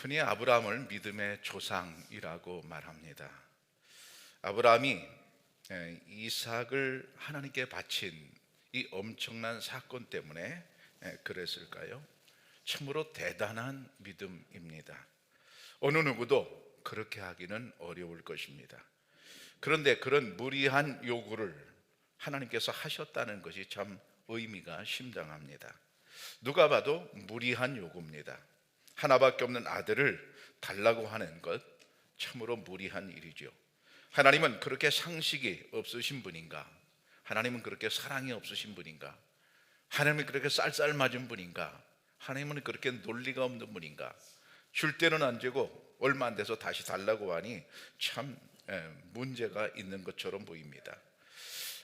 흔히 아브라함을 믿음의 조상이라고 말합니다. 아브라함이 이삭을 하나님께 바친 이 엄청난 사건 때문에 그랬을까요? 참으로 대단한 믿음입니다. 어느 누구도 그렇게 하기는 어려울 것입니다. 그런데 그런 무리한 요구를 하나님께서 하셨다는 것이 참 의미가 심장합니다. 누가 봐도 무리한 요구입니다. 하나밖에 없는 아들을 달라고 하는 것 참으로 무리한 일이죠. 하나님은 그렇게 상식이 없으신 분인가? 하나님은 그렇게 사랑이 없으신 분인가? 하나님은 그렇게 쌀쌀맞은 분인가? 하나님은 그렇게 논리가 없는 분인가? 줄 때는 안 주고 얼마 안 돼서 다시 달라고 하니 참 문제가 있는 것처럼 보입니다.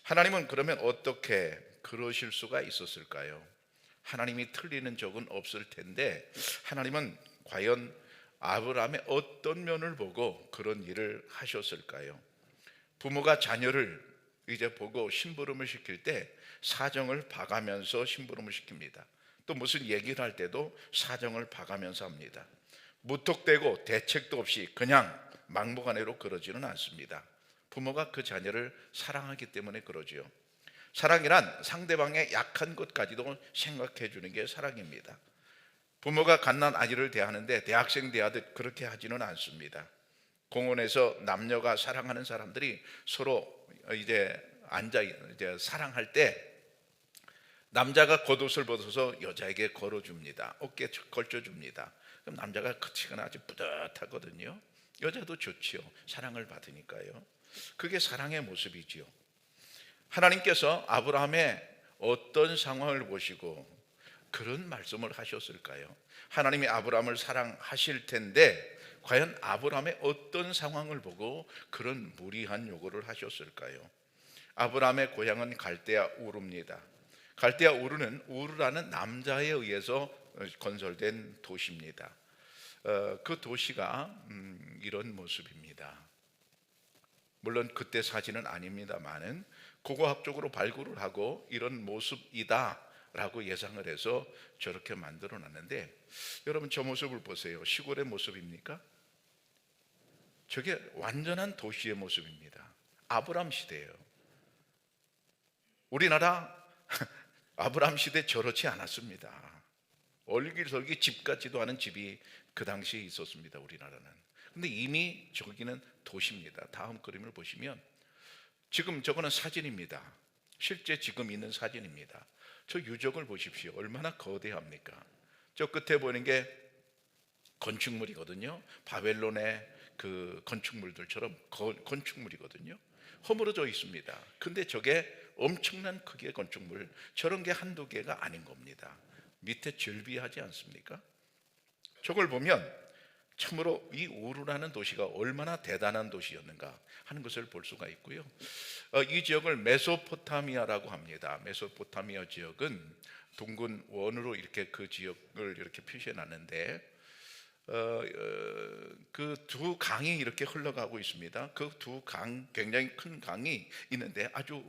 하나님은 그러면 어떻게 그러실 수가 있었을까요? 하나님이 틀리는 적은 없을 텐데 하나님은 과연 아브라함의 어떤 면을 보고 그런 일을 하셨을까요? 부모가 자녀를 이제 보고 심부름을 시킬 때 사정을 봐가면서 심부름을 시킵니다. 또 무슨 얘기를 할 때도 사정을 봐가면서 합니다. 무턱대고 대책도 없이 그냥 막무가내로 그러지는 않습니다. 부모가 그 자녀를 사랑하기 때문에 그러지요. 사랑이란 상대방의 약한 것까지도 생각해 주는 게 사랑입니다. 부모가 갓난 아이를 대하는데 대학생 대하듯 그렇게 하지는 않습니다. 공원에서 남녀가 사랑하는 사람들이 서로 이제 사랑할 때 남자가 겉옷을 벗어서 여자에게 걸어줍니다. 어깨에 걸쳐줍니다. 그럼 남자가 그치거나 아주 뿌듯하거든요. 여자도 좋지요. 사랑을 받으니까요. 그게 사랑의 모습이지요. 하나님께서 아브라함의 어떤 상황을 보시고 그런 말씀을 하셨을까요? 하나님이 아브라함을 사랑하실 텐데 과연 아브라함의 어떤 상황을 보고 그런 무리한 요구를 하셨을까요? 아브라함의 고향은 갈대아 우르입니다. 갈대아 우르는 우르라는 남자에 의해서 건설된 도시입니다. 그 도시가 이런 모습입니다. 물론 그때 사진은 아닙니다만은 고고학적으로 발굴을 하고 이런 모습이다 라고 예상을 해서 저렇게 만들어 놨는데, 여러분 저 모습을 보세요. 시골의 모습입니까? 저게 완전한 도시의 모습입니다. 아브람 시대예요. 우리나라 아브람 시대 저렇지 않았습니다. 얼기설기 집 같지도 않은 집이 그 당시에 있었습니다. 우리나라는. 근데 이미 저기는 도시입니다. 다음 그림을 보시면 지금 저거는 사진입니다. 실제 지금 있는 사진입니다. 저 유적을 보십시오. 얼마나 거대합니까? 저 끝에 보이는 게 건축물이거든요. 바벨론의 그 건축물들처럼 건축물이거든요. 허물어져 있습니다. 근데 저게 엄청난 크기의 건축물, 저런 게 한두 개가 아닌 겁니다. 밑에 즐비하지 않습니까? 저걸 보면 참으로 이 우르라는 도시가 얼마나 대단한 도시였는가 하는 것을 볼 수가 있고요. 이 지역을 메소포타미아라고 합니다. 메소포타미아 지역은 둥근 원으로 이렇게 그 지역을 이렇게 표시해 놨는데 그 두 강이 이렇게 흘러가고 있습니다. 그 두 강, 굉장히 큰 강이 있는데 아주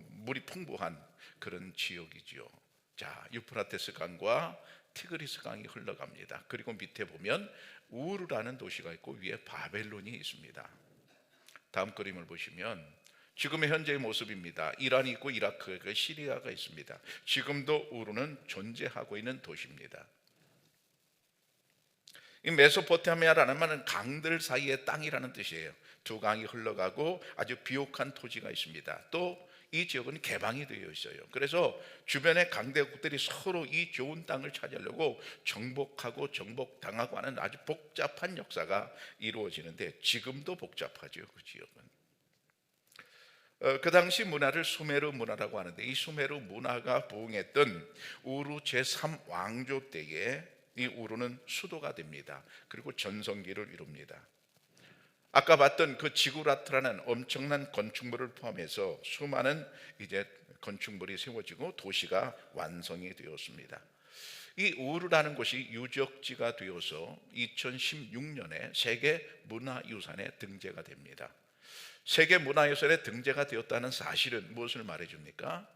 물이 풍부한 그런 지역이지요. 자, 유프라테스 강과 티그리스 강이 흘러갑니다. 그리고 밑에 보면 우르라는 도시가 있고 위에 바벨론이 있습니다. 다음 그림을 보시면 지금의 현재의 모습입니다. 이란이 있고 이라크, 시리아가 있습니다. 지금도 우르는 존재하고 있는 도시입니다. 이 메소포타미아라는 말은 강들 사이의 땅이라는 뜻이에요. 두 강이 흘러가고 아주 비옥한 토지가 있습니다. 또 이 지역은 개방이 되어 있어요. 그래서 주변의 강대국들이 서로 이 좋은 땅을 차지하려고 정복하고 정복당하고 하는 아주 복잡한 역사가 이루어지는데 지금도 복잡하죠. 그 지역은. 그 당시 문화를 수메르 문화라고 하는데 이 수메르 문화가 부흥했던 우르 제3왕조 때에 이 우르는 수도가 됩니다. 그리고 전성기를 이룹니다. 아까 봤던 그 지구라트라는 엄청난 건축물을 포함해서 수많은 이제 건축물이 세워지고 도시가 완성이 되었습니다. 이 우르라는 곳이 유적지가 되어서 2016년에 세계 문화유산에 등재가 됩니다. 세계 문화유산에 등재가 되었다는 사실은 무엇을 말해줍니까?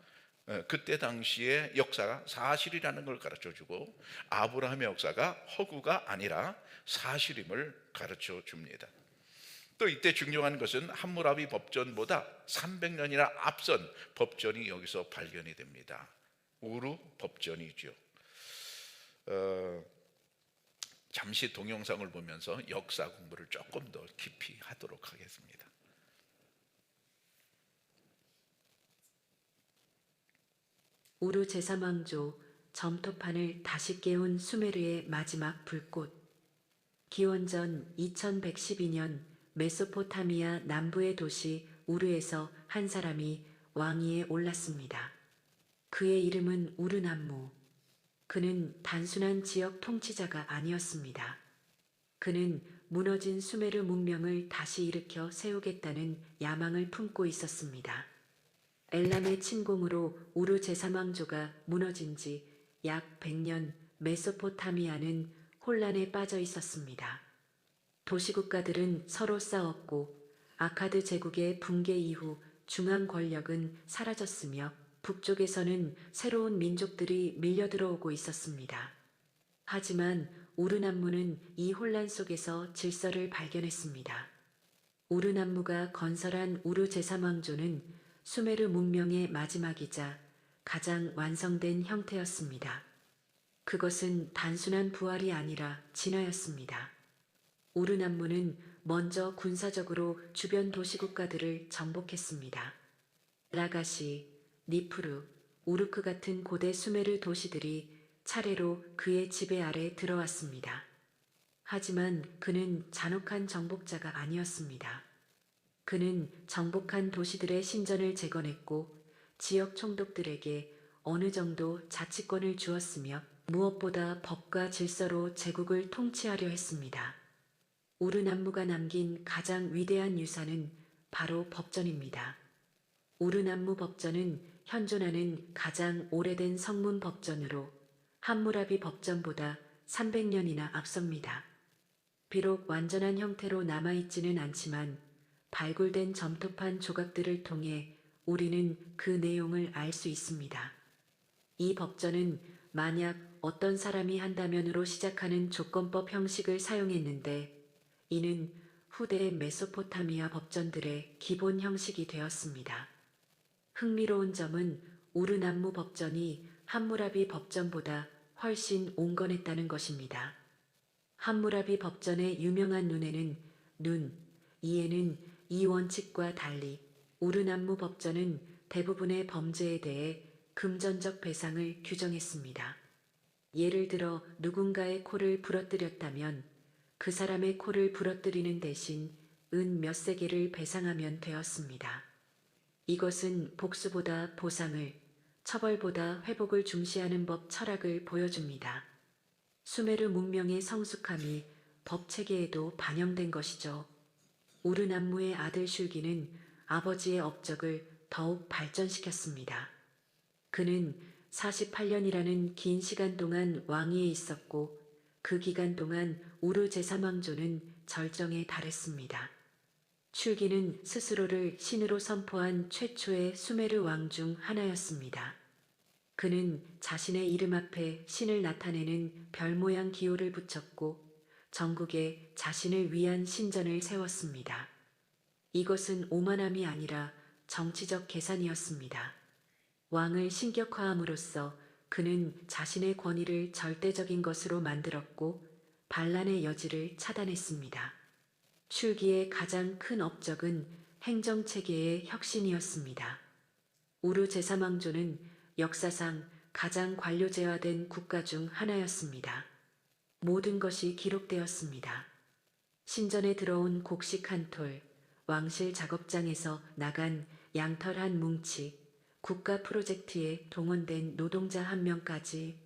그때 당시의 역사가 사실이라는 걸 가르쳐주고 아브라함의 역사가 허구가 아니라 사실임을 가르쳐줍니다. 또 이때 중요한 것은 함무라비 법전보다 300년이나 앞선 법전이 여기서 발견이 됩니다. 우루 법전이죠. 잠시 동영상을 보면서 역사 공부를 조금 더 깊이 하도록 하겠습니다. 우루 제3왕조 점토판을 다시 깨운 수메르의 마지막 불꽃. 기원전 2112년 메소포타미아 남부의 도시 우르에서 한 사람이 왕위에 올랐습니다. 그의 이름은 우르남무. 그는 단순한 지역 통치자가 아니었습니다. 그는 무너진 수메르 문명을 다시 일으켜 세우겠다는 야망을 품고 있었습니다. 엘람의 침공으로 우르 제3왕조가 무너진 지 약 100년 메소포타미아는 혼란에 빠져 있었습니다. 도시국가들은 서로 싸웠고 아카드 제국의 붕괴 이후 중앙 권력은 사라졌으며 북쪽에서는 새로운 민족들이 밀려들어오고 있었습니다. 하지만 우르남무는 이 혼란 속에서 질서를 발견했습니다. 우르남무가 건설한 우르 제3왕조는 수메르 문명의 마지막이자 가장 완성된 형태였습니다. 그것은 단순한 부활이 아니라 진화였습니다. 우르남무는 먼저 군사적으로 주변 도시국가들을 정복했습니다. 라가시, 니프루, 우르크 같은 고대 수메르 도시들이 차례로 그의 지배 아래 들어왔습니다. 하지만 그는 잔혹한 정복자가 아니었습니다. 그는 정복한 도시들의 신전을 재건했고 지역 총독들에게 어느 정도 자치권을 주었으며 무엇보다 법과 질서로 제국을 통치하려 했습니다. 우르남무가 남긴 가장 위대한 유산은 바로 법전입니다. 우르남무 법전은 현존하는 가장 오래된 성문 법전으로 함무라비 법전보다 300년이나 앞섭니다. 비록 완전한 형태로 남아있지는 않지만 발굴된 점토판 조각들을 통해 우리는 그 내용을 알 수 있습니다. 이 법전은 만약 어떤 사람이 한다면으로 시작하는 조건법 형식을 사용했는데 이는 후대 메소포타미아 법전들의 기본 형식이 되었습니다. 흥미로운 점은 우르남무 법전이 함무라비 법전보다 훨씬 온건했다는 것입니다. 함무라비 법전의 유명한 눈에는 이에는 이 원칙과 달리 우르남무 법전은 대부분의 범죄에 대해 금전적 배상을 규정했습니다. 예를 들어 누군가의 코를 부러뜨렸다면 그 사람의 코를 부러뜨리는 대신 은 몇 세겔을 배상하면 되었습니다. 이것은 복수보다 보상을, 처벌보다 회복을 중시하는 법 철학을 보여줍니다. 수메르 문명의 성숙함이 법 체계에도 반영된 것이죠. 우르남무의 아들 슐기는 아버지의 업적을 더욱 발전시켰습니다. 그는 48년이라는 긴 시간 동안 왕위에 있었고 그 기간 동안 우르 제3왕조는 절정에 달했습니다. 슐기는 스스로를 신으로 선포한 최초의 수메르 왕 중 하나였습니다. 그는 자신의 이름 앞에 신을 나타내는 별 모양 기호를 붙였고 전국에 자신을 위한 신전을 세웠습니다. 이것은 오만함이 아니라 정치적 계산이었습니다. 왕을 신격화함으로써 그는 자신의 권위를 절대적인 것으로 만들었고 반란의 여지를 차단했습니다. 슐기의 가장 큰 업적은 행정체계의 혁신이었습니다. 우르 제3왕조는 역사상 가장 관료제화된 국가 중 하나였습니다. 모든 것이 기록되었습니다. 신전에 들어온 곡식 한 톨, 왕실 작업장에서 나간 양털 한 뭉치, 국가 프로젝트에 동원된 노동자 한 명까지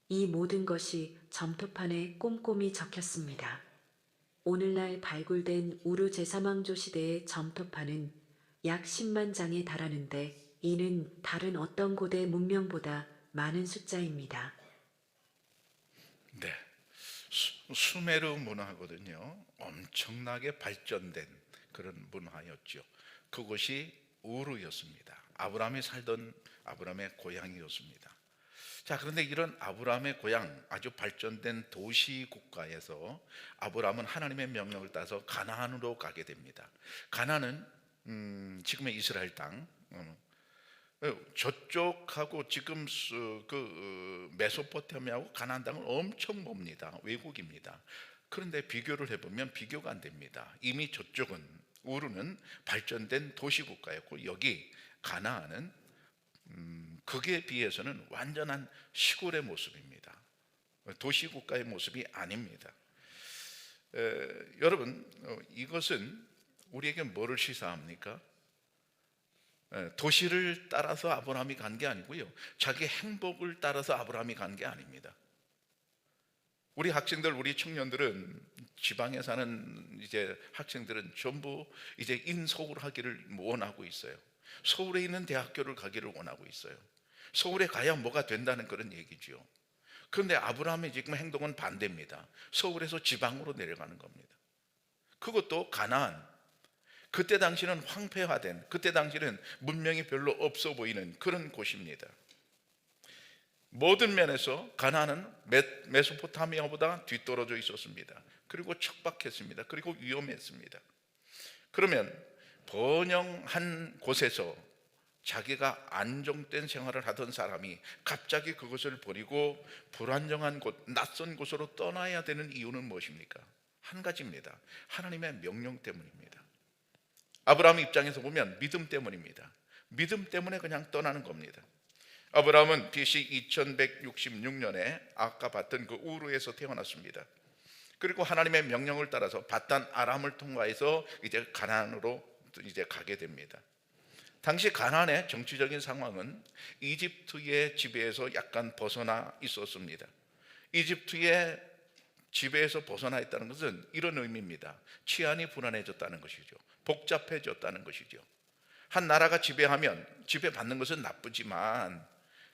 이 모든 것이 점토판에 꼼꼼히 적혔습니다. 오늘날 발굴된 우르 제3왕조 시대의 점토판은 약 10만 장에 달하는데 이는 다른 어떤 고대 문명보다 많은 숫자입니다. 네, 수메르 문화거든요. 엄청나게 발전된 그런 문화였죠. 그곳이 우르였습니다. 아브라함이 살던 아브라함의 고향이었습니다. 자, 그런데 이런 아브라함의 고향, 아주 발전된 도시 국가에서 아브라함은 하나님의 명령을 따서 가나안으로 가게 됩니다. 가나안은 지금의 이스라엘 땅, 저쪽하고 지금 메소포타미아하고 가나안 땅은 엄청 멉니다. 외국입니다. 그런데 비교를 해보면 비교가 안 됩니다. 이미 저쪽은 우르는 발전된 도시 국가였고, 여기 가나안은 그에 비해서는 완전한 시골의 모습입니다. 도시 국가의 모습이 아닙니다. 여러분, 이것은 우리에게 뭐를 시사합니까? 도시를 따라서 아브라함이 간 게 아니고요, 자기 행복을 따라서 아브라함이 간 게 아닙니다. 우리 학생들, 우리 청년들은, 지방에 사는 이제 학생들은 전부 이제 인서울 하기를 원하고 있어요. 서울에 있는 대학교를 가기를 원하고 있어요. 서울에 가야 뭐가 된다는 그런 얘기죠. 그런데 아브라함의 지금 행동은 반대입니다. 서울에서 지방으로 내려가는 겁니다. 그것도 가나안. 그때 당시는 황폐화된, 그때 당시는 문명이 별로 없어 보이는 그런 곳입니다. 모든 면에서 가나안은 메소포타미아보다 뒤떨어져 있었습니다. 그리고 척박했습니다. 그리고 위험했습니다. 그러면 번영한 곳에서 자기가 안정된 생활을 하던 사람이 갑자기 그것을 버리고 불안정한 곳, 낯선 곳으로 떠나야 되는 이유는 무엇입니까? 한 가지입니다. 하나님의 명령 때문입니다. 아브라함 입장에서 보면 믿음 때문입니다. 믿음 때문에 그냥 떠나는 겁니다. 아브라함은 BC 2166년에 아까 봤던 그 우르에서 태어났습니다. 그리고 하나님의 명령을 따라서 바단 아람을 통과해서 이제 가나안으로 이제 가게 됩니다. 당시 가나안의 정치적인 상황은 이집트의 지배에서 약간 벗어나 있었습니다. 이집트의 지배에서 벗어나 있다는 것은 이런 의미입니다. 치안이 불안해졌다는 것이죠. 복잡해졌다는 것이죠. 한 나라가 지배받는 것은 나쁘지만,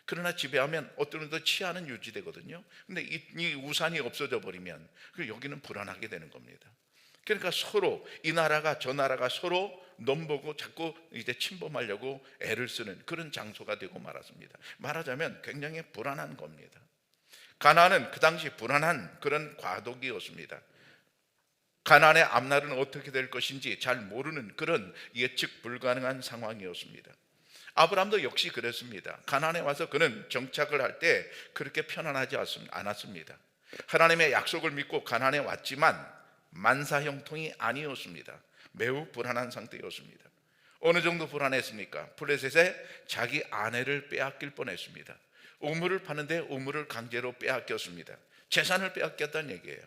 그러나 지배하면 어떤 정도 치안은 유지되거든요. 근데 이 우산이 없어져 버리면 여기는 불안하게 되는 겁니다. 그러니까 서로 이 나라가 저 나라가 서로 넘보고 자꾸 이제 침범하려고 애를 쓰는 그런 장소가 되고 말았습니다. 말하자면 굉장히 불안한 겁니다. 가나안은 그 당시 불안한 그런 과도기였습니다. 가나안의 앞날은 어떻게 될 것인지 잘 모르는 그런 예측 불가능한 상황이었습니다. 아브라함도 역시 그랬습니다. 가나안에 와서 그는 정착을 할 때 그렇게 편안하지 않았습니다. 하나님의 약속을 믿고 가나안에 왔지만 만사 형통이 아니었습니다. 매우 불안한 상태였습니다. 어느 정도 불안했습니까? 블레셋에 자기 아내를 빼앗길 뻔했습니다. 우물을 파는데 우물을 강제로 빼앗겼습니다. 재산을 빼앗겼다는 얘기예요.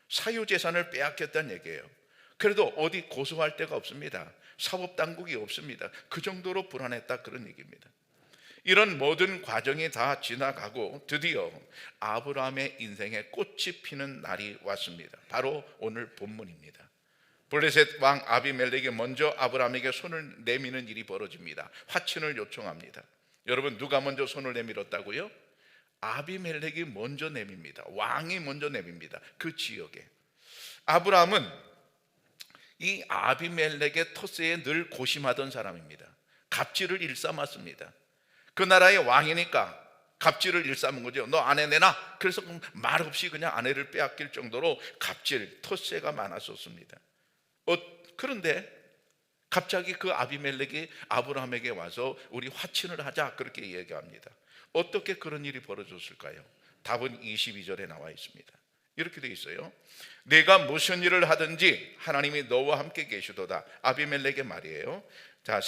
사유재산을 빼앗겼다는 얘기예요. 그래도 어디 고소할 데가 없습니다. 사법당국이 없습니다. 그 정도로 불안했다, 그런 얘기입니다. 이런 모든 과정이 다 지나가고 드디어 아브라함의 인생에 꽃이 피는 날이 왔습니다. 바로 오늘 본문입니다. 블레셋 왕 아비멜렉이 먼저 아브라함에게 손을 내미는 일이 벌어집니다. 화친을 요청합니다. 여러분, 누가 먼저 손을 내밀었다고요? 아비멜렉이 먼저 내밉니다. 왕이 먼저 내밉니다. 그 지역에. 아브라함은 이 아비멜렉의 터세에 늘 고심하던 사람입니다. 갑질을 일삼았습니다. 그 나라의 왕이니까 갑질을 일삼은 거죠. 너 아내 내놔. 그래서 말없이 그냥 아내를 빼앗길 정도로 갑질, 터세가 많았었습니다. 그런데 갑자기 그 아비멜렉이 아브라함에게 와서 우리 화친을 하자, 그렇게 이야기합니다. 어떻게 그런 일이 벌어졌을까요? 답은 22절에 나와 있습니다. 이렇게 되어 있어요. 내가 무슨 일을 하든지 하나님이 너와 함께 계시도다. 아비멜렉의 말이에요. 자,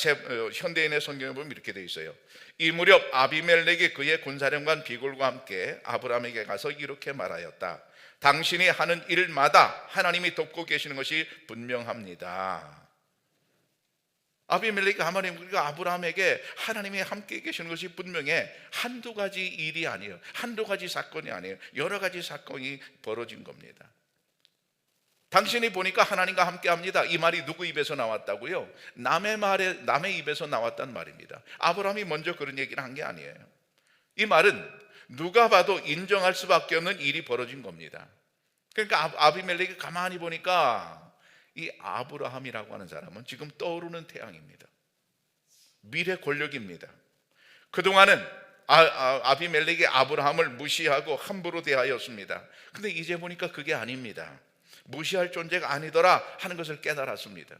현대인의 성경에 보면 이렇게 되어 있어요. 이 무렵 아비멜렉이 그의 군사령관 비골과 함께 아브라함에게 가서 이렇게 말하였다. 당신이 하는 일마다 하나님이 돕고 계시는 것이 분명합니다. 아비멜렉이 아브라함에게 하나님이 함께 계시는 것이 분명해. 한두 가지 일이 아니에요. 한두 가지 사건이 아니에요. 여러 가지 사건이 벌어진 겁니다. 당신이 보니까 하나님과 함께 합니다. 이 말이 누구 입에서 나왔다고요? 남의 입에서 나왔단 말입니다. 아브라함이 먼저 그런 얘기를 한 게 아니에요. 이 말은 누가 봐도 인정할 수밖에 없는 일이 벌어진 겁니다. 그러니까 아비멜렉이 가만히 보니까 이 아브라함이라고 하는 사람은 지금 떠오르는 태양입니다. 미래 권력입니다. 그동안은 아비멜렉이 아브라함을 무시하고 함부로 대하였습니다. 근데 이제 보니까 그게 아닙니다. 무시할 존재가 아니더라 하는 것을 깨달았습니다.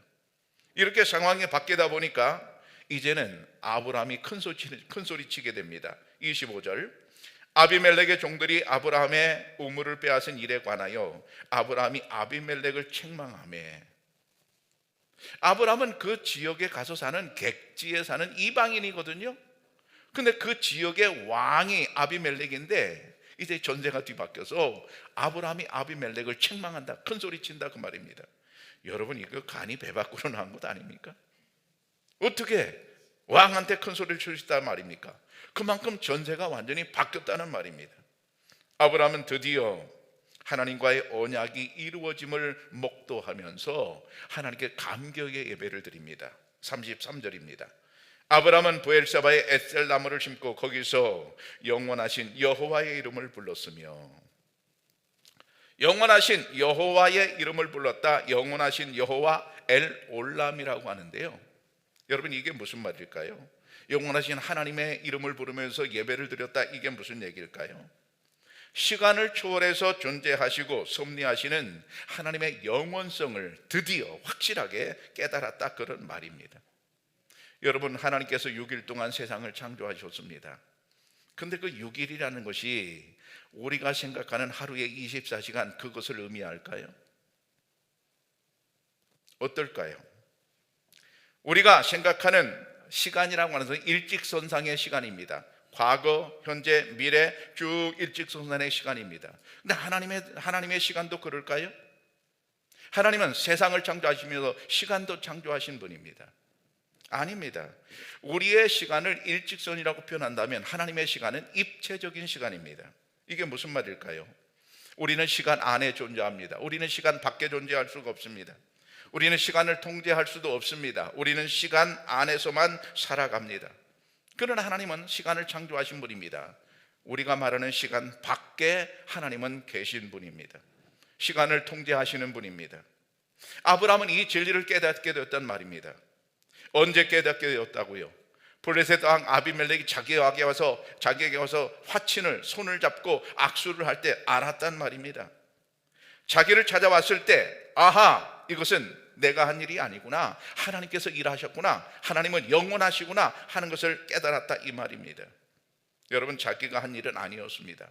이렇게 상황이 바뀌다 보니까 이제는 아브라함이 큰 소리 치게 됩니다. 25절, 아비멜렉의 종들이 아브라함의 우물을 빼앗은 일에 관하여 아브라함이 아비멜렉을 책망하매. 아브라함은 그 지역에 가서 사는 객지에 사는 이방인이거든요. 근데 그 지역의 왕이 아비멜렉인데 이제 전세가 뒤바뀌어서 아브라함이 아비멜렉을 책망한다, 큰 소리 친다, 그 말입니다. 여러분, 이거 간이 배 밖으로 나온 것 아닙니까? 어떻게 왕한테 큰 소리를 칠 수 있단 말입니까? 그만큼 전세가 완전히 바뀌었다는 말입니다. 아브라함은 드디어 하나님과의 언약이 이루어짐을 목도하면서 하나님께 감격의 예배를 드립니다. 33절입니다. 아브라함은 브엘사바에 에셀 나무를 심고 거기서 영원하신 여호와의 이름을 불렀으며, 영원하신 여호와의 이름을 불렀다. 영원하신 여호와 엘 올람이라고 하는데요, 여러분, 이게 무슨 말일까요? 영원하신 하나님의 이름을 부르면서 예배를 드렸다, 이게 무슨 얘기일까요? 시간을 초월해서 존재하시고 섭리하시는 하나님의 영원성을 드디어 확실하게 깨달았다, 그런 말입니다. 여러분, 하나님께서 6일 동안 세상을 창조하셨습니다. 근데 그 6일이라는 것이 우리가 생각하는 하루의 24시간 그것을 의미할까요? 어떨까요? 우리가 생각하는 시간이라고 하는 것은 일직선상의 시간입니다. 과거, 현재, 미래 쭉 일직선상의 시간입니다. 근데 하나님의 시간도 그럴까요? 하나님은 세상을 창조하시면서 시간도 창조하신 분입니다. 아닙니다. 우리의 시간을 일직선이라고 표현한다면 하나님의 시간은 입체적인 시간입니다. 이게 무슨 말일까요? 우리는 시간 안에 존재합니다. 우리는 시간 밖에 존재할 수가 없습니다. 우리는 시간을 통제할 수도 없습니다. 우리는 시간 안에서만 살아갑니다. 그러나 하나님은 시간을 창조하신 분입니다. 우리가 말하는 시간 밖에 하나님은 계신 분입니다. 시간을 통제하시는 분입니다. 아브라함은 이 진리를 깨닫게 되었단 말입니다. 언제 깨닫게 되었다고요? 블레셋 왕 아비멜렉이 자기에게 와서 화친을 손을 잡고 악수를 할 때 알았단 말입니다. 자기를 찾아왔을 때, 아하, 이것은 내가 한 일이 아니구나, 하나님께서 일하셨구나, 하나님은 영원하시구나 하는 것을 깨달았다, 이 말입니다. 여러분, 자기가 한 일은 아니었습니다.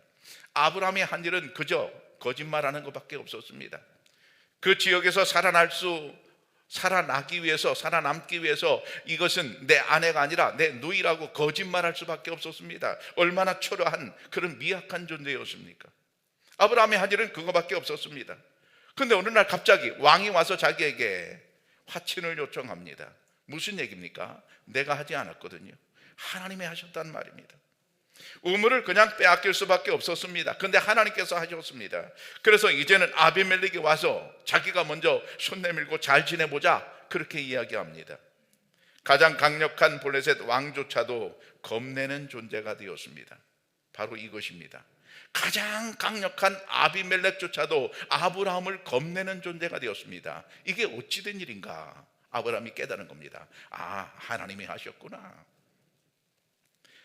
아브라함이 한 일은 그저 거짓말하는 것밖에 없었습니다. 그 지역에서 살아남기 위해서 이것은 내 아내가 아니라 내 누이라고 거짓말할 수밖에 없었습니다. 얼마나 초라한 그런 미약한 존재였습니까? 아브라함의 한 일은 그거밖에 없었습니다. 그런데 어느 날 갑자기 왕이 와서 자기에게 화친을 요청합니다. 무슨 얘기입니까? 내가 하지 않았거든요. 하나님이 하셨단 말입니다. 우물을 그냥 빼앗길 수밖에 없었습니다. 그런데 하나님께서 하셨습니다. 그래서 이제는 아비멜렉이 와서 자기가 먼저 손 내밀고 잘 지내보자, 그렇게 이야기합니다. 가장 강력한 블레셋 왕조차도 겁내는 존재가 되었습니다. 바로 이것입니다. 가장 강력한 아비멜렉조차도 아브라함을 겁내는 존재가 되었습니다. 이게 어찌 된 일인가? 아브라함이 깨달은 겁니다. 아, 하나님이 하셨구나.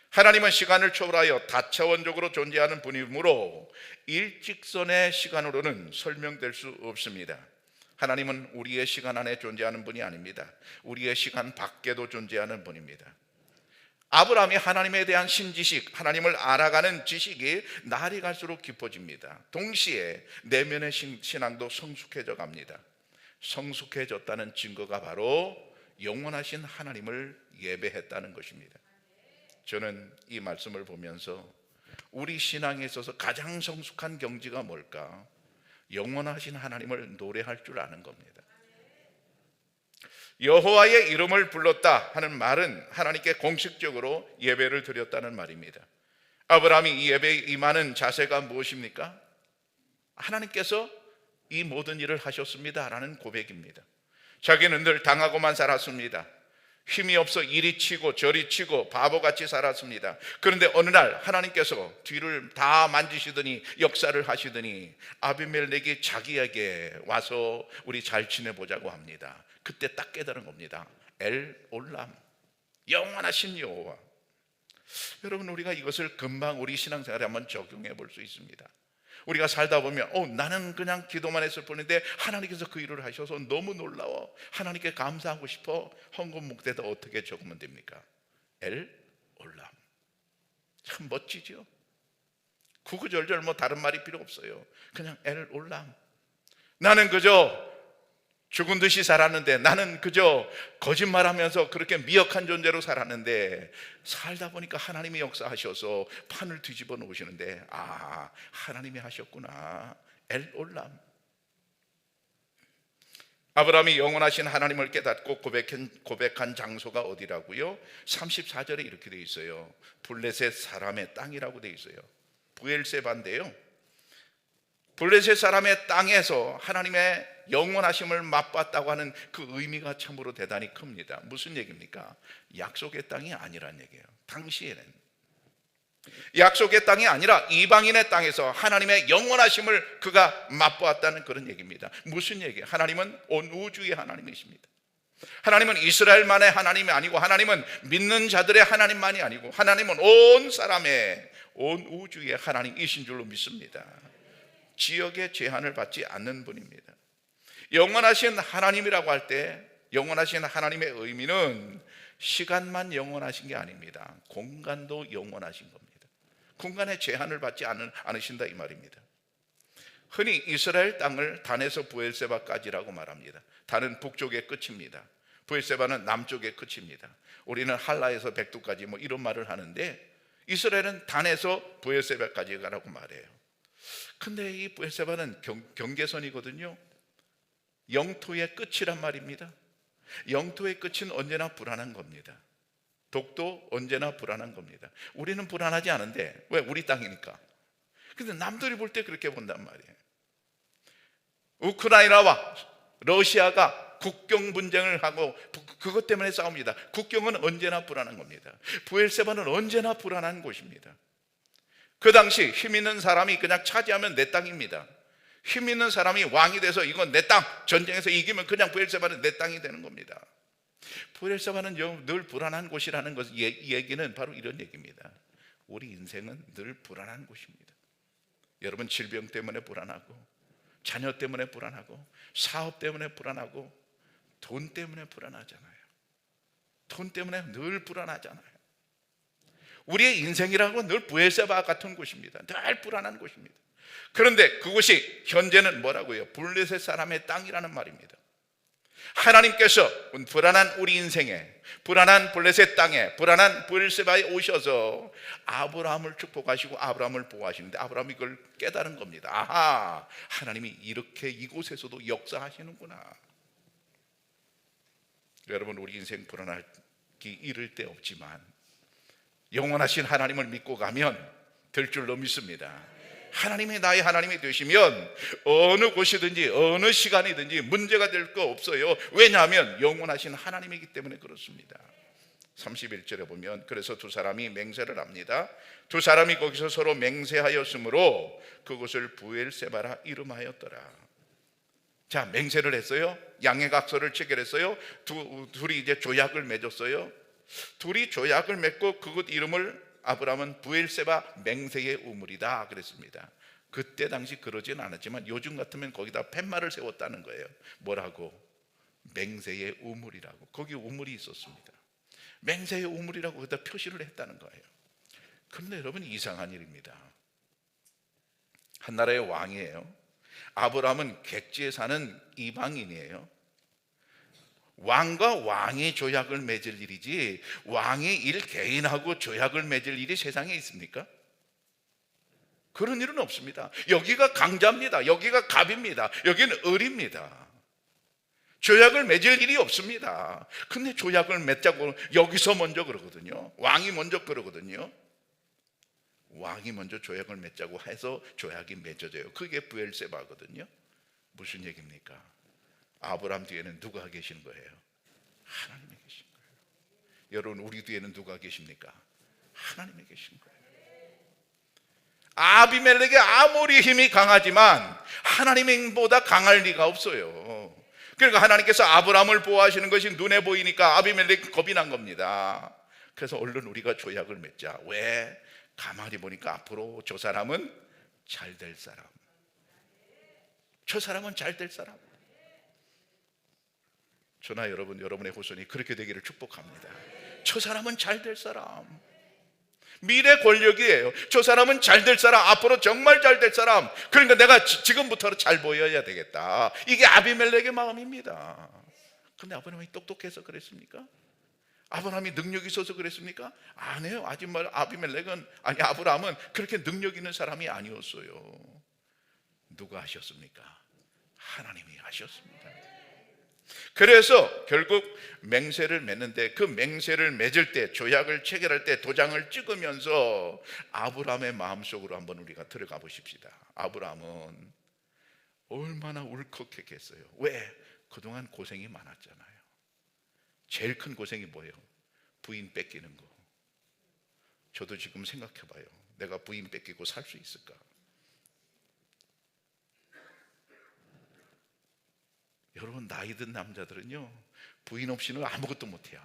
하나님은 시간을 초월하여 다차원적으로 존재하는 분이므로 일직선의 시간으로는 설명될 수 없습니다. 하나님은 우리의 시간 안에 존재하는 분이 아닙니다. 우리의 시간 밖에도 존재하는 분입니다. 아브라함이 하나님에 대한 신지식, 하나님을 알아가는 지식이 날이 갈수록 깊어집니다. 동시에 내면의 신앙도 성숙해져 갑니다. 성숙해졌다는 증거가 바로 영원하신 하나님을 예배했다는 것입니다. 저는 이 말씀을 보면서 우리 신앙에 있어서 가장 성숙한 경지가 뭘까? 영원하신 하나님을 노래할 줄 아는 겁니다. 여호와의 이름을 불렀다 하는 말은 하나님께 공식적으로 예배를 드렸다는 말입니다. 아브라함이 이 예배에 임하는 자세가 무엇입니까? 하나님께서 이 모든 일을 하셨습니다 라는 고백입니다. 자기는 늘 당하고만 살았습니다. 힘이 없어 이리 치고 저리 치고 바보같이 살았습니다. 그런데 어느 날 하나님께서 뒤를 다 만지시더니 역사를 하시더니 아비멜렉이 자기에게 와서 우리 잘 지내보자고 합니다. 그때 딱 깨달은 겁니다. 엘 올람, 영원하신 여호와. 여러분, 우리가 이것을 금방 우리 신앙생활에 한번 적용해 볼 수 있습니다. 우리가 살다 보면 나는 그냥 기도만 했을 뿐인데 하나님께서 그 일을 하셔서 너무 놀라워, 하나님께 감사하고 싶어. 헌금 목대에다 어떻게 적으면 됩니까? 엘 올람. 참 멋지죠? 구구절절 다른 말이 필요 없어요. 그냥 엘 올람. 나는 그저 죽은 듯이 살았는데, 나는 그저 거짓말하면서 그렇게 미역한 존재로 살았는데, 살다 보니까 하나님이 역사하셔서 판을 뒤집어 놓으시는데, 하나님이 하셨구나. 엘 올람. 아브라함이 영원하신 하나님을 깨닫고 고백한 장소가 어디라고요? 34절에 이렇게 돼 있어요. 블레셋 사람의 땅이라고 돼 있어요. 부엘세바인데요, 블레셋 사람의 땅에서 하나님의 영원하심을 맛봤다고 하는 그 의미가 참으로 대단히 큽니다. 무슨 얘기입니까? 약속의 땅이 아니란 얘기예요. 당시에는 약속의 땅이 아니라 이방인의 땅에서 하나님의 영원하심을 그가 맛보았다는 그런 얘기입니다. 무슨 얘기예요? 하나님은 온 우주의 하나님이십니다. 하나님은 이스라엘만의 하나님이 아니고, 하나님은 믿는 자들의 하나님만이 아니고, 하나님은 온 사람의, 온 우주의 하나님이신 줄로 믿습니다. 지역의 제한을 받지 않는 분입니다. 영원하신 하나님이라고 할 때, 영원하신 하나님의 의미는 시간만 영원하신 게 아닙니다. 공간도 영원하신 겁니다. 공간의 제한을 받지 않으신다 이 말입니다. 흔히 이스라엘 땅을 단에서 부엘세바까지라고 말합니다. 단은 북쪽의 끝입니다. 부엘세바는 남쪽의 끝입니다. 우리는 할라에서 백두까지 이런 말을 하는데, 이스라엘은 단에서 부엘세바까지 가라고 말해요. 근데 이 부엘세바는 경계선이거든요. 영토의 끝이란 말입니다. 영토의 끝은 언제나 불안한 겁니다. 독도 언제나 불안한 겁니다. 우리는 불안하지 않은데, 왜? 우리 땅이니까. 근데 남들이 볼 때 그렇게 본단 말이에요. 우크라이나와 러시아가 국경 분쟁을 하고 그것 때문에 싸웁니다. 국경은 언제나 불안한 겁니다. 부엘세바는 언제나 불안한 곳입니다. 그 당시 힘 있는 사람이 그냥 차지하면 내 땅입니다. 힘 있는 사람이 왕이 돼서 이건 내 땅, 전쟁에서 이기면 그냥 부엘세바는 내 땅이 되는 겁니다. 부엘세바는 늘 불안한 곳이라는 것, 이 얘기는 바로 이런 얘기입니다. 우리 인생은 늘 불안한 곳입니다. 여러분, 질병 때문에 불안하고, 자녀 때문에 불안하고, 사업 때문에 불안하고, 돈 때문에 불안하잖아요. 돈 때문에 늘 불안하잖아요. 우리의 인생이라고 늘 부엘세바 같은 곳입니다. 늘 불안한 곳입니다. 그런데 그곳이 현재는 뭐라고요? 블레셋 사람의 땅이라는 말입니다. 하나님께서 불안한 우리 인생에, 불안한 블레셋 땅에, 불안한 부엘세바에 오셔서 아브라함을 축복하시고 아브라함을 보호하시는데, 아브라함이 그걸 깨달은 겁니다. 하나님이 이렇게 이곳에서도 역사하시는구나. 여러분, 우리 인생 불안하기 이를 데 없지만 영원하신 하나님을 믿고 가면 될 줄로 믿습니다. 하나님이 나의 하나님이 되시면 어느 곳이든지 어느 시간이든지 문제가 될 거 없어요. 왜냐하면 영원하신 하나님이기 때문에 그렇습니다. 31절에 보면, 그래서 두 사람이 맹세를 합니다. 두 사람이 거기서 서로 맹세하였으므로 그곳을 부엘세바라 이름하였더라. 자, 맹세를 했어요. 양해각서를 체결했어요. 둘이 이제 조약을 맺었어요. 둘이 조약을 맺고 그곳 이름을 아브라함은 부엘세바 맹세의 우물이다 그랬습니다. 그때 당시 그러진 않았지만 요즘 같으면 거기다 팻말을 세웠다는 거예요. 뭐라고? 맹세의 우물이라고. 거기 우물이 있었습니다. 맹세의 우물이라고 거기다 표시를 했다는 거예요. 그런데 여러분, 이상한 일입니다. 한 나라의 왕이에요. 아브라함은 객지에 사는 이방인이에요. 왕과 왕이 조약을 맺을 일이지, 왕이 개인하고 조약을 맺을 일이 세상에 있습니까? 그런 일은 없습니다. 여기가 강자입니다. 여기가 갑입니다. 여기는 을입니다. 조약을 맺을 일이 없습니다. 근데 조약을 맺자고 여기서 먼저 그러거든요. 왕이 먼저 그러거든요. 왕이 먼저 조약을 맺자고 해서 조약이 맺어져요. 그게 부엘세바거든요. 무슨 얘기입니까? 아브라함 뒤에는 누가 계신 거예요? 하나님이 계신 거예요. 여러분, 우리 뒤에는 누가 계십니까? 하나님이 계신 거예요. 아비멜렉의 아무리 힘이 강하지만 하나님보다 강할 리가 없어요. 그러니까 하나님께서 아브라함을 보호하시는 것이 눈에 보이니까 아비멜렉이 겁이 난 겁니다. 그래서 얼른 우리가 조약을 맺자. 왜? 가만히 보니까 앞으로 저 사람은 잘 될 사람, 저 사람은 잘 될 사람. 저나 여러분, 여러분의 후손이 그렇게 되기를 축복합니다. 저 사람은 잘 될 사람, 미래 권력이에요. 저 사람은 잘 될 사람, 앞으로 정말 잘 될 사람. 그러니까 내가 지금부터 잘 보여야 되겠다. 이게 아비멜렉의 마음입니다. 근데 아브라함이 똑똑해서 그랬습니까? 아브라함이 능력이 있어서 그랬습니까? 아니에요. 아브라함은 그렇게 능력 있는 사람이 아니었어요. 누가 하셨습니까? 하나님이 하셨습니다. 그래서 결국 맹세를 맺는데, 그 맹세를 맺을 때, 조약을 체결할 때 도장을 찍으면서 아브라함의 마음속으로 한번 우리가 들어가 보십시다. 아브라함은 얼마나 울컥했겠어요. 왜? 그동안 고생이 많았잖아요. 제일 큰 고생이 뭐예요? 부인 뺏기는 거. 저도 지금 생각해 봐요. 내가 부인 뺏기고 살 수 있을까? 여러분, 나이 든 남자들은요, 부인 없이는 아무것도 못해요.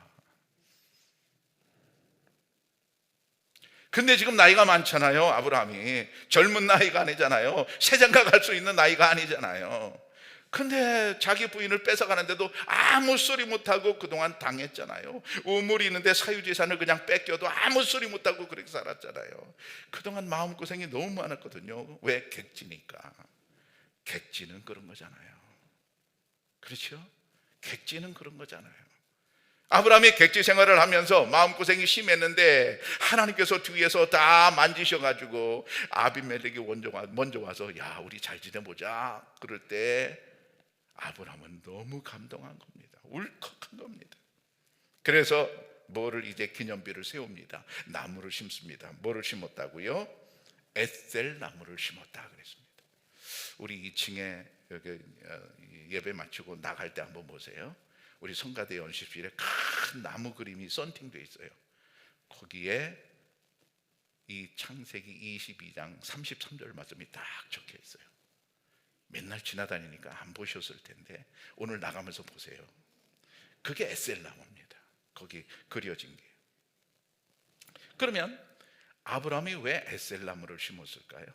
근데 지금 나이가 많잖아요. 아브라함이 젊은 나이가 아니잖아요. 세장가 갈 수 있는 나이가 아니잖아요. 근데 자기 부인을 뺏어가는데도 아무 소리 못하고 그동안 당했잖아요. 우물이 있는데 사유재산을 그냥 뺏겨도 아무 소리 못하고 그렇게 살았잖아요. 그동안 마음고생이 너무 많았거든요. 왜? 객지니까. 객지는 그런 거잖아요. 그렇죠? 객지는 그런 거잖아요. 아브라함이 객지 생활을 하면서 마음고생이 심했는데 하나님께서 뒤에서 다 만지셔가지고 아비멜렉이 먼저 와서 야, 우리 잘 지내보자. 그럴 때 아브라함은 너무 감동한 겁니다. 울컥한 겁니다. 그래서 뭐를 이제 기념비를 세웁니다. 나무를 심습니다. 뭐를 심었다고요? 에셀 나무를 심었다 그랬습니다. 우리 2층에 여기 예배 마치고 나갈 때 한번 보세요. 우리 성가대 연습실에 큰 나무 그림이 썬팅되어 있어요. 거기에 이 창세기 22장 33절 말씀이 딱 적혀 있어요. 맨날 지나다니니까 안 보셨을 텐데 오늘 나가면서 보세요. 그게 에셀 나무입니다. 거기 그려진 게. 그러면 아브라함이 왜 에셀 나무를 심었을까요?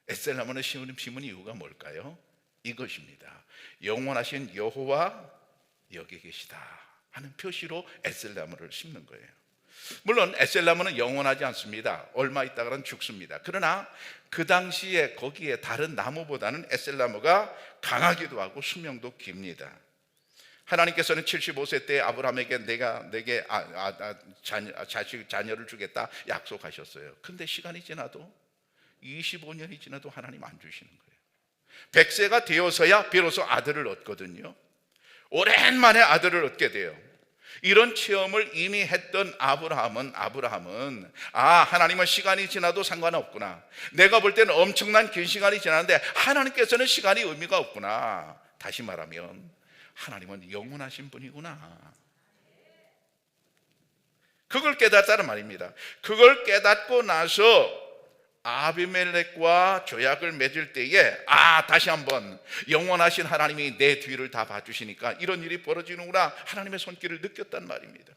에셀 나무를 심은 이유가 뭘까요? 이것입니다. 영원하신 여호와 여기 계시다 하는 표시로 에셀 나무를 심는 거예요. 물론 에셀 나무는 영원하지 않습니다. 얼마 있다가는 죽습니다. 그러나 그 당시에 거기에 다른 나무보다는 에셀 나무가 강하기도 하고 수명도 깁니다. 하나님께서는 75세 때 아브라함에게 내게 자녀를 주겠다 약속하셨어요. 근데 시간이 지나도 25년이 지나도 하나님 안 주시는 거예요. 100세가 되어서야 비로소 아들을 얻거든요. 오랜만에 아들을 얻게 돼요. 이런 체험을 이미 했던 아브라함은 하나님은 시간이 지나도 상관없구나. 내가 볼 때는 엄청난 긴 시간이 지났는데 하나님께서는 시간이 의미가 없구나. 다시 말하면 하나님은 영원하신 분이구나. 그걸 깨닫다는 말입니다. 그걸 깨닫고 나서 아비멜렉과 조약을 맺을 때에 다시 한번 영원하신 하나님이 내 뒤를 다 봐주시니까 이런 일이 벌어지는구나 하나님의 손길을 느꼈단 말입니다.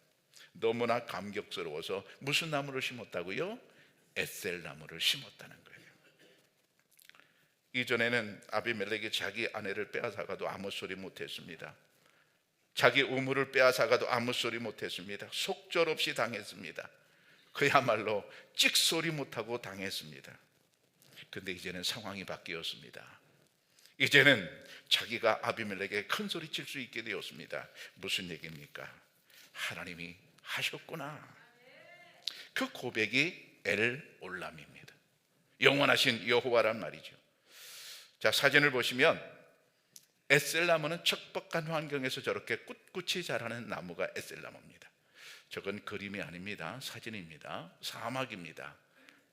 너무나 감격스러워서 무슨 나무를 심었다고요? 에셀 나무를 심었다는 거예요. 이전에는 아비멜렉이 자기 아내를 빼앗아가도 아무 소리 못했습니다. 자기 우물을 빼앗아가도 아무 소리 못했습니다. 속절없이 당했습니다. 그야말로 찍소리 못하고 당했습니다. 근데 이제는 상황이 바뀌었습니다. 이제는 자기가 아비멜렉에게 큰 소리 칠 수 있게 되었습니다. 무슨 얘기입니까? 하나님이 하셨구나. 그 고백이 엘 올람입니다. 영원하신 여호와란 말이죠. 자, 사진을 보시면 에셀 나무는 척박한 환경에서 저렇게 꿋꿋이 자라는 나무가 에셀 나무입니다. 저건 그림이 아닙니다. 사진입니다. 사막입니다.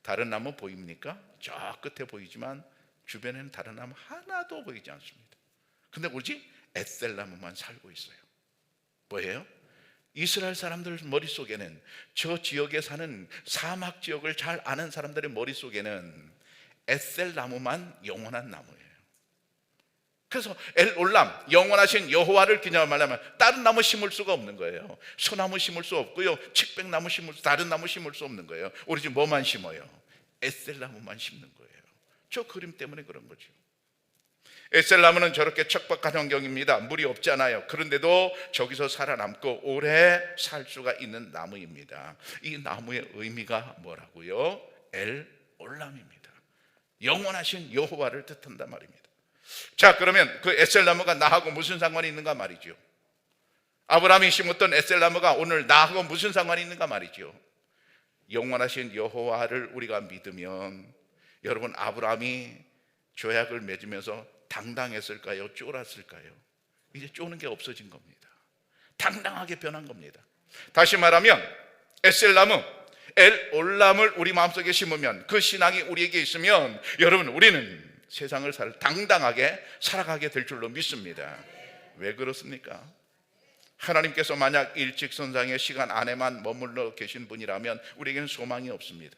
다른 나무 보입니까? 저 끝에 보이지만 주변에는 다른 나무 하나도 보이지 않습니다. 근데 오직 에셀 나무만 살고 있어요. 뭐예요? 이스라엘 사람들 머릿속에는, 저 지역에 사는 사막 지역을 잘 아는 사람들의 머릿속에는 에셀 나무만 영원한 나무예요. 그래서 엘올람, 영원하신 여호와를 기념하려면 다른 나무 심을 수가 없는 거예요. 소나무 심을 수 없고요, 칡백나무 심을 수, 다른 나무 심을 수 없는 거예요. 우리 지금 뭐만 심어요? 에셀나무만 심는 거예요. 저 그림 때문에 그런 거죠. 에셀나무는 저렇게 척박한 환경입니다. 물이 없잖아요. 그런데도 저기서 살아남고 오래 살 수가 있는 나무입니다. 이 나무의 의미가 뭐라고요? 엘올람입니다. 영원하신 여호와를 뜻한단 말입니다. 자, 그러면 그 에셀나무가 나하고 무슨 상관이 있는가 말이죠. 아브라함이 심었던 에셀나무가 오늘 나하고 무슨 상관이 있는가 말이죠. 영원하신 여호와를 우리가 믿으면, 여러분, 아브라함이 조약을 맺으면서 당당했을까요? 쫄았을까요? 이제 쪼는 게 없어진 겁니다. 당당하게 변한 겁니다. 다시 말하면 에셀나무, 엘올람을 우리 마음속에 심으면, 그 신앙이 우리에게 있으면, 여러분, 우리는 세상을 당당하게 살아가게 될 줄로 믿습니다. 왜 그렇습니까? 하나님께서 만약 일직선상의 시간 안에만 머물러 계신 분이라면 우리에게는 소망이 없습니다.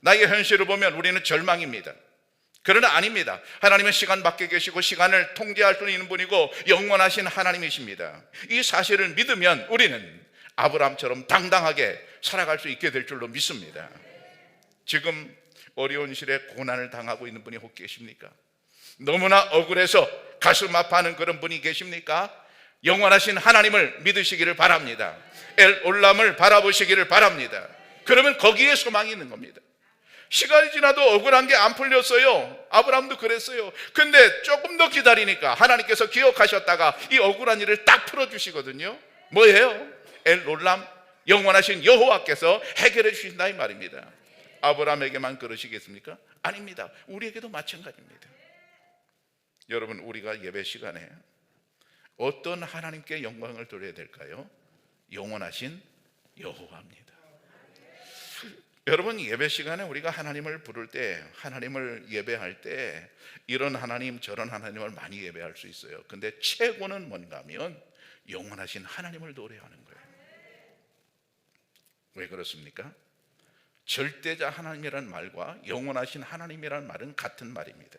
나의 현실을 보면 우리는 절망입니다. 그러나 아닙니다. 하나님은 시간 밖에 계시고 시간을 통제할 수 있는 분이고 영원하신 하나님이십니다. 이 사실을 믿으면 우리는 아브라함처럼 당당하게 살아갈 수 있게 될 줄로 믿습니다. 지금 어려운 시대에 고난을 당하고 있는 분이 혹 계십니까? 너무나 억울해서 가슴 아파하는 그런 분이 계십니까? 영원하신 하나님을 믿으시기를 바랍니다. 엘올람을 바라보시기를 바랍니다. 그러면 거기에 소망이 있는 겁니다. 시간이 지나도 억울한 게 안 풀렸어요. 아브라함도 그랬어요. 근데 조금 더 기다리니까 하나님께서 기억하셨다가 이 억울한 일을 딱 풀어주시거든요. 뭐예요? 엘올람, 영원하신 여호와께서 해결해 주신다 이 말입니다. 아브라함에게만 그러시겠습니까? 아닙니다. 우리에게도 마찬가지입니다. 여러분, 우리가 예배 시간에 어떤 하나님께 영광을 돌려야 될까요? 영원하신 여호와입니다. 여러분, 예배 시간에 우리가 하나님을 부를 때, 하나님을 예배할 때 이런 하나님 저런 하나님을 많이 예배할 수 있어요. 근데 최고는 뭔가 하면 영원하신 하나님을 노래하는 거예요. 왜 그렇습니까? 절대자 하나님이라는 말과 영원하신 하나님이라는 말은 같은 말입니다.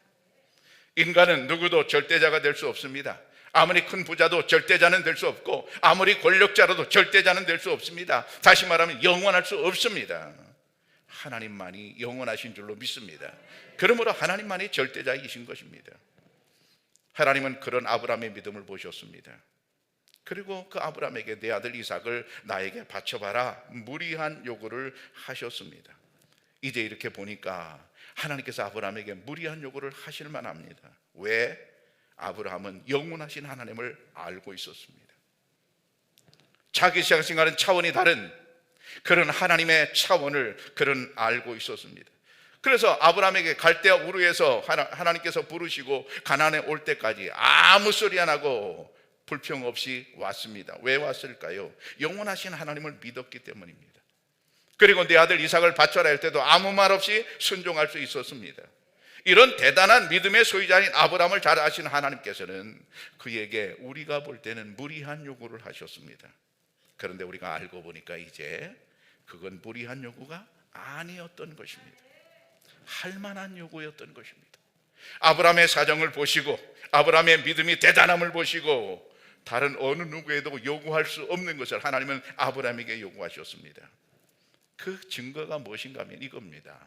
인간은 누구도 절대자가 될 수 없습니다. 아무리 큰 부자도 절대자는 될 수 없고 아무리 권력자라도 절대자는 될 수 없습니다. 다시 말하면 영원할 수 없습니다. 하나님만이 영원하신 줄로 믿습니다. 그러므로 하나님만이 절대자이신 것입니다. 하나님은 그런 아브라함의 믿음을 보셨습니다. 그리고 그 아브라함에게 내 아들 이삭을 나에게 바쳐봐라 무리한 요구를 하셨습니다. 이제 이렇게 보니까 하나님께서 아브라함에게 무리한 요구를 하실 만합니다. 왜? 아브라함은 영원하신 하나님을 알고 있었습니다. 자기 신앙생활은 차원이 다른 그런 하나님의 차원을 그는 알고 있었습니다. 그래서 아브라함에게 갈대아 우르에서 하나님께서 부르시고 가나안에 올 때까지 아무 소리 안 하고 불평 없이 왔습니다. 왜 왔을까요? 영원하신 하나님을 믿었기 때문입니다. 그리고 내 아들 이삭을 바쳐라 할 때도 아무 말 없이 순종할 수 있었습니다. 이런 대단한 믿음의 소유자인 아브라함을 잘 아시는 하나님께서는 그에게 우리가 볼 때는 무리한 요구를 하셨습니다. 그런데 우리가 알고 보니까 이제 그건 무리한 요구가 아니었던 것입니다. 할 만한 요구였던 것입니다. 아브라함의 사정을 보시고 아브라함의 믿음이 대단함을 보시고 다른 어느 누구에도 요구할 수 없는 것을 하나님은 아브라함에게 요구하셨습니다. 그 증거가 무엇인가 하면 이겁니다.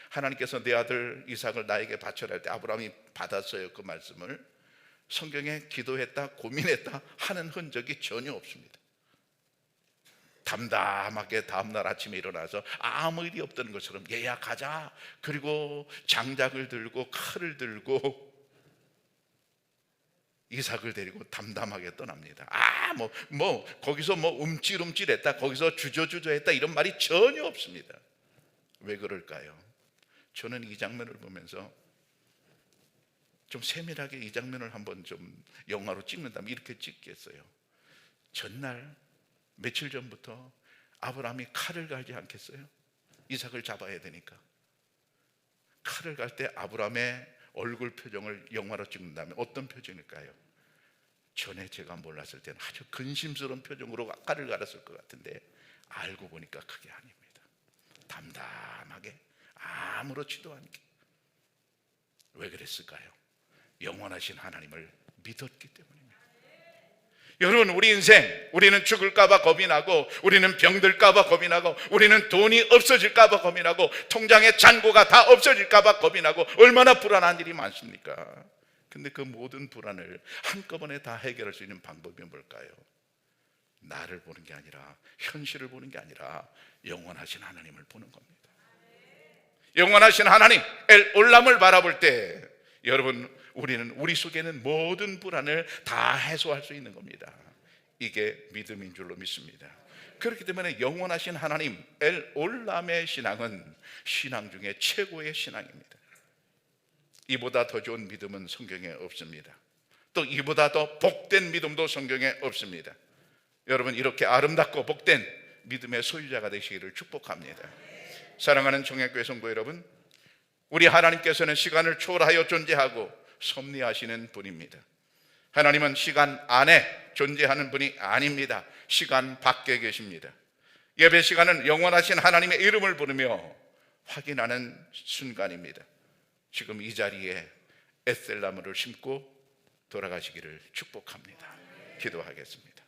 하나님께서 내 아들 이삭을 나에게 바쳐라 할 때 아브라함이 받았어요. 그 말씀을. 성경에 기도했다 고민했다 하는 흔적이 전혀 없습니다. 담담하게 다음날 아침에 일어나서 아무 일이 없던 것처럼 얘야 가자. 그리고 장작을 들고 칼을 들고 이삭을 데리고 담담하게 떠납니다. 거기서 움찔움찔했다, 거기서 주저주저했다 이런 말이 전혀 없습니다. 왜 그럴까요? 저는 이 장면을 보면서 좀 세밀하게 이 장면을 한번 좀 영화로 찍는다면 이렇게 찍겠어요. 전날 며칠 전부터 아브라함이 칼을 갈지 않겠어요? 이삭을 잡아야 되니까. 칼을 갈 때 아브라함의 얼굴 표정을 영화로 찍는다면 어떤 표정일까요? 전에 제가 몰랐을 때는 아주 근심스러운 표정으로 칼을 갈았을 것 같은데 알고 보니까 그게 아닙니다. 담담하게 아무렇지도 않게. 왜 그랬을까요? 영원하신 하나님을 믿었기 때문입니다. 여러분, 우리 인생, 우리는 죽을까봐 겁이 나고, 우리는 병들까봐 겁이 나고, 우리는 돈이 없어질까봐 겁이 나고, 통장에 잔고가 다 없어질까봐 겁이 나고, 얼마나 불안한 일이 많습니까? 근데 그 모든 불안을 한꺼번에 다 해결할 수 있는 방법이 뭘까요? 나를 보는 게 아니라, 현실을 보는 게 아니라 영원하신 하나님을 보는 겁니다. 영원하신 하나님 엘올람을 바라볼 때 여러분, 우리 속에는 모든 불안을 다 해소할 수 있는 겁니다. 이게 믿음인 줄로 믿습니다. 그렇기 때문에 영원하신 하나님 엘올람의 신앙은 신앙 중에 최고의 신앙입니다. 이보다 더 좋은 믿음은 성경에 없습니다. 또 이보다 더 복된 믿음도 성경에 없습니다. 여러분, 이렇게 아름답고 복된 믿음의 소유자가 되시기를 축복합니다. 사랑하는 청약교회 성도 여러분, 우리 하나님께서는 시간을 초월하여 존재하고 섭리하시는 분입니다. 하나님은 시간 안에 존재하는 분이 아닙니다. 시간 밖에 계십니다. 예배 시간은 영원하신 하나님의 이름을 부르며 확인하는 순간입니다. 지금 이 자리에 에셀나무를 심고 돌아가시기를 축복합니다. 기도하겠습니다.